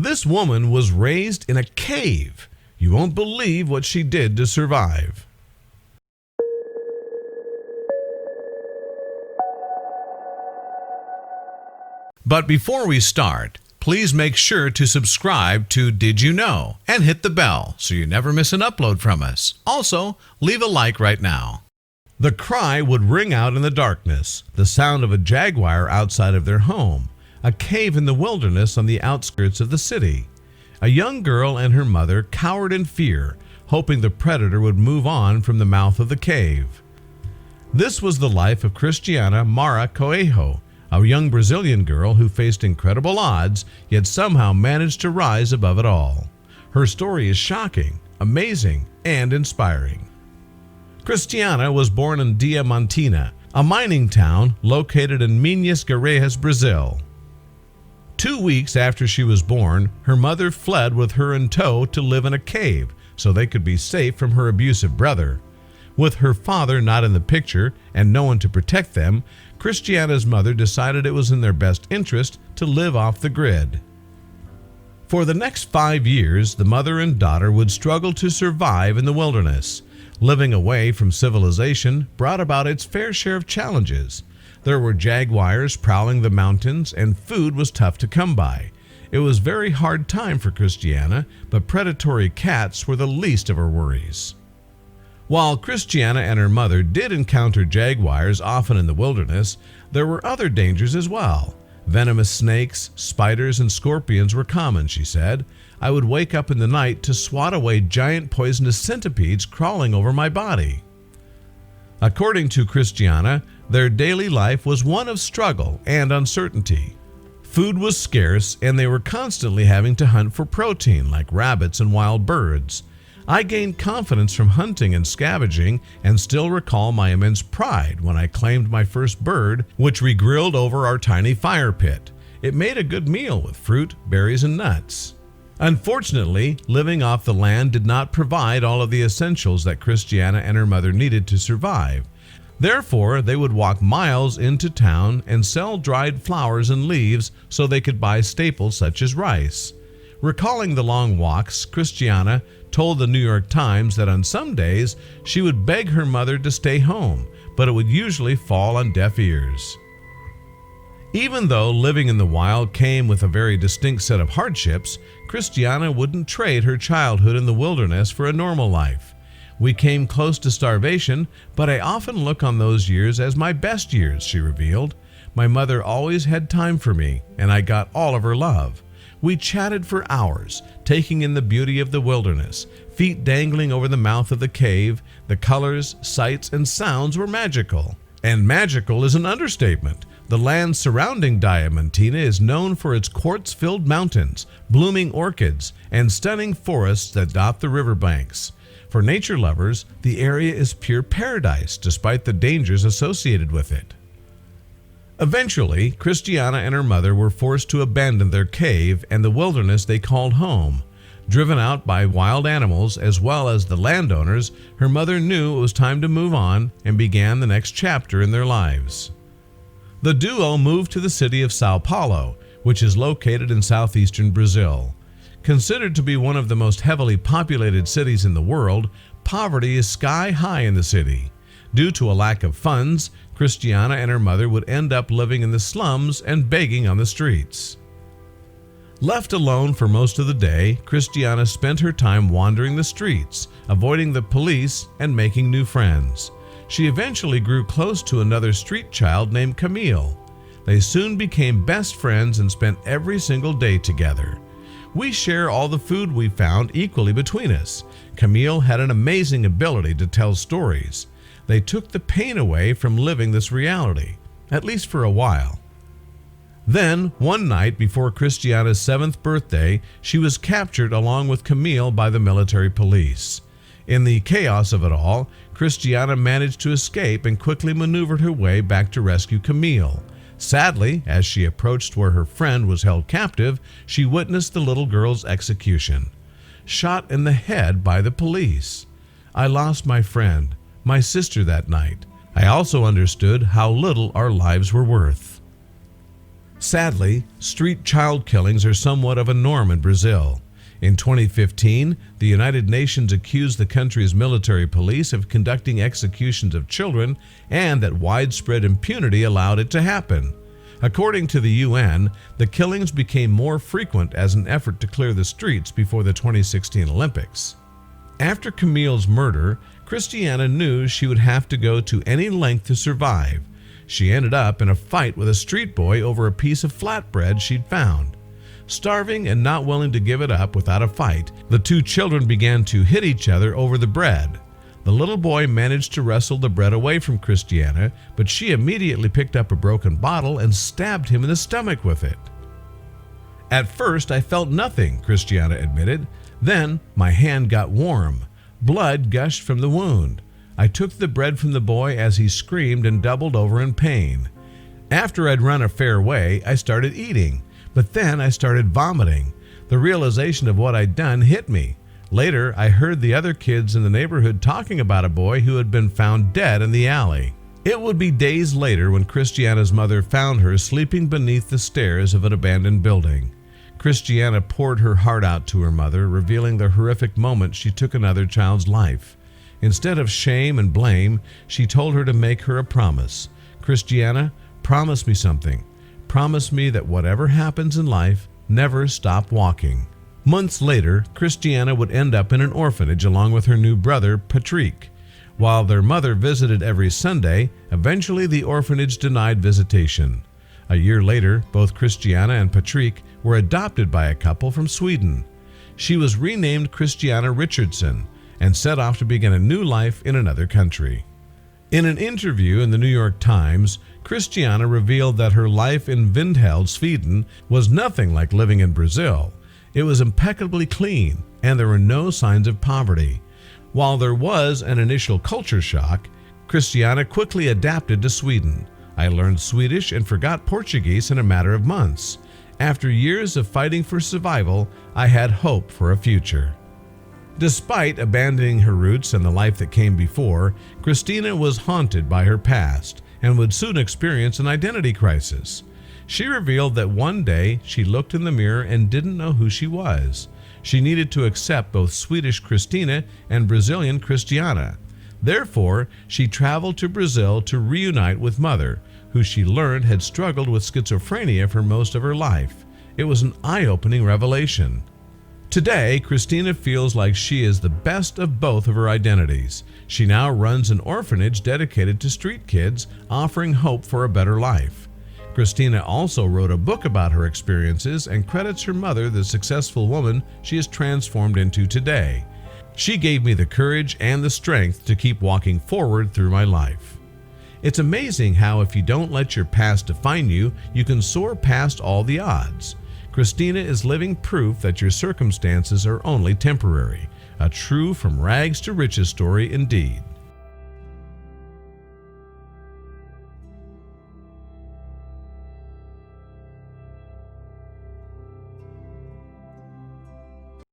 This woman was raised in a cave. You won't believe what she did to survive. But before we start, please make sure to subscribe to Did You Know and hit the bell so you never miss an upload from us. Also, leave a like right now. The cry would ring out in the darkness, the sound of a jaguar outside of their home, a cave in the wilderness on the outskirts of the city. A young girl and her mother cowered in fear, hoping the predator would move on from the mouth of the cave. This was the life of Cristiana Mara Coelho, a young Brazilian girl who faced incredible odds, yet somehow managed to rise above it all. Her story is shocking, amazing, and inspiring. Cristiana was born in Diamantina, a mining town located in Minas Gerais, Brazil. 2 weeks after she was born, her mother fled with her in tow to live in a cave so they could be safe from her abusive brother. With her father not in the picture and no one to protect them, Cristiana's mother decided it was in their best interest to live off the grid. For the next 5 years, the mother and daughter would struggle to survive in the wilderness. Living away from civilization brought about its fair share of challenges. There were jaguars prowling the mountains, and food was tough to come by. It was a very hard time for Cristiana, but predatory cats were the least of her worries. While Cristiana and her mother did encounter jaguars often in the wilderness, there were other dangers as well. Venomous snakes, spiders, and scorpions were common, she said. I would wake up in the night to swat away giant poisonous centipedes crawling over my body. According to Cristiana, their daily life was one of struggle and uncertainty. Food was scarce, and they were constantly having to hunt for protein like rabbits and wild birds. I gained confidence from hunting and scavenging and still recall my immense pride when I claimed my first bird, which we grilled over our tiny fire pit. It made a good meal with fruit, berries, and nuts. Unfortunately, living off the land did not provide all of the essentials that Cristiana and her mother needed to survive. Therefore, they would walk miles into town and sell dried flowers and leaves so they could buy staples such as rice. Recalling the long walks, Cristiana told the New York Times that on some days she would beg her mother to stay home, but it would usually fall on deaf ears. Even though living in the wild came with a very distinct set of hardships, Cristiana wouldn't trade her childhood in the wilderness for a normal life. We came close to starvation, but I often look on those years as my best years, she revealed. My mother always had time for me, and I got all of her love. We chatted for hours, taking in the beauty of the wilderness, feet dangling over the mouth of the cave. The colors, sights, and sounds were magical. And magical is an understatement. The land surrounding Diamantina is known for its quartz-filled mountains, blooming orchids, and stunning forests that dot the riverbanks. For nature lovers, the area is pure paradise despite the dangers associated with it. Eventually, Cristiana and her mother were forced to abandon their cave and the wilderness they called home. Driven out by wild animals as well as the landowners, her mother knew it was time to move on and began the next chapter in their lives. The duo moved to the city of Sao Paulo, which is located in southeastern Brazil. Considered to be one of the most heavily populated cities in the world, poverty is sky high in the city. Due to a lack of funds, Cristiana and her mother would end up living in the slums and begging on the streets. Left alone for most of the day, Cristiana spent her time wandering the streets, avoiding the police, and making new friends. She eventually grew close to another street child named Camille. They soon became best friends and spent every single day together. We share all the food we found equally between us. Camille had an amazing ability to tell stories. They took the pain away from living this reality, at least for a while. Then, one night before Cristiana's 7th birthday, she was captured along with Camille by the military police. In the chaos of it all, Cristiana managed to escape and quickly maneuvered her way back to rescue Camille. Sadly, as she approached where her friend was held captive, she witnessed the little girl's execution. Shot in the head by the police. I lost my friend, my sister that night. I also understood how little our lives were worth. Sadly, street child killings are somewhat of a norm in Brazil. In 2015, the United Nations accused the country's military police of conducting executions of children and that widespread impunity allowed it to happen. According to the UN, the killings became more frequent as an effort to clear the streets before the 2016 Olympics. After Camille's murder, Christiana knew she would have to go to any length to survive. She ended up in a fight with a street boy over a piece of flatbread she'd found. Starving and not willing to give it up without a fight, the two children began to hit each other over the bread. The little boy managed to wrestle the bread away from Christiana, but she immediately picked up a broken bottle and stabbed him in the stomach with it. At first, I felt nothing, Christiana admitted. Then, my hand got warm. Blood gushed from the wound. I took the bread from the boy as he screamed and doubled over in pain. After I'd run a fair way, I started eating. But then I started vomiting. The realization of what I'd done hit me. Later, I heard the other kids in the neighborhood talking about a boy who had been found dead in the alley. It would be days later when Christiana's mother found her sleeping beneath the stairs of an abandoned building. Christiana poured her heart out to her mother, revealing the horrific moment she took another child's life. Instead of shame and blame, she told her to make her a promise. Christiana, promise me something. Promise me that whatever happens in life, never stop walking. Months later, Christiana would end up in an orphanage along with her new brother, Patrick. While their mother visited every Sunday, eventually the orphanage denied visitation. A year later, both Christiana and Patrick were adopted by a couple from Sweden. She was renamed Christiana Richardson and set off to begin a new life in another country. In an interview in the New York Times, Christiana revealed that her life in Vindheld, Sweden, was nothing like living in Brazil. It was impeccably clean, and there were no signs of poverty. While there was an initial culture shock, Christiana quickly adapted to Sweden. I learned Swedish and forgot Portuguese in a matter of months. After years of fighting for survival, I had hope for a future. Despite abandoning her roots and the life that came before, Christina was haunted by her past and would soon experience an identity crisis. She revealed that one day she looked in the mirror and didn't know who she was. She needed to accept both Swedish Christina and Brazilian Christiana. Therefore, she traveled to Brazil to reunite with Mother, who she learned had struggled with schizophrenia for most of her life. It was an eye-opening revelation. Today, Christina feels like she is the best of both of her identities. She now runs an orphanage dedicated to street kids, offering hope for a better life. Christina also wrote a book about her experiences and credits her mother the successful woman she is transformed into today. She gave me the courage and the strength to keep walking forward through my life. It's amazing how if you don't let your past define you, you can soar past all the odds. Christina is living proof that your circumstances are only temporary. A true from rags to riches story indeed.